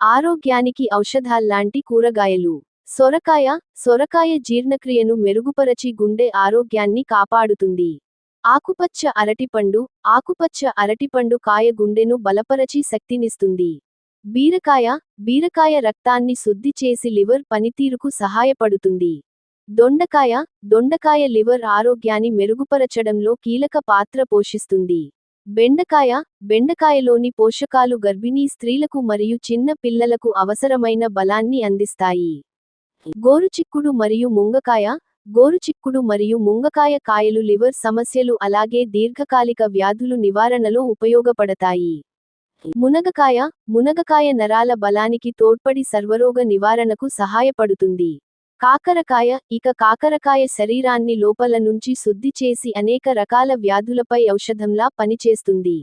ఆరోగ్యానికి ఔషధాల్లాంటి కూరగాయలు. సొరకాయ జీర్ణక్రియను మెరుగుపరచి గుండె ఆరోగ్యాన్ని కాపాడుతుంది. ఆకుపచ్చ అరటిపండు కాయ గుండెను బలపరచి శక్తినిస్తుంది. బీరకాయ రక్తాన్ని శుద్ధి చేసి లివర్ పనితీరుకు సహాయపడుతుంది. దొండకాయ లివర్ ఆరోగ్యాన్ని మెరుగుపరచడంలో కీలక పాత్ర పోషిస్తుంది. బెండకాయలోని పోషకాలు గర్భిణీ స్త్రీలకు మరియు చిన్న పిల్లలకు అవసరమైన బలాన్ని అందిస్తాయి. గోరుచిక్కుడు మరియు ముంగకాయ కాయలు లివర్ సమస్యలు అలాగే దీర్ఘకాలిక వ్యాధులు నివారణలో ఉపయోగపడతాయి. మునగకాయ నరాల బలానికి తోడ్పడి సర్వరోగ నివారణకు సహాయపడుతుంది. కాకరకాయ శరీరాన్ని లోపల నుంచి శుద్ధి చేసి అనేక రకాల వ్యాధులపై ఔషధంలా పనిచేస్తుంది.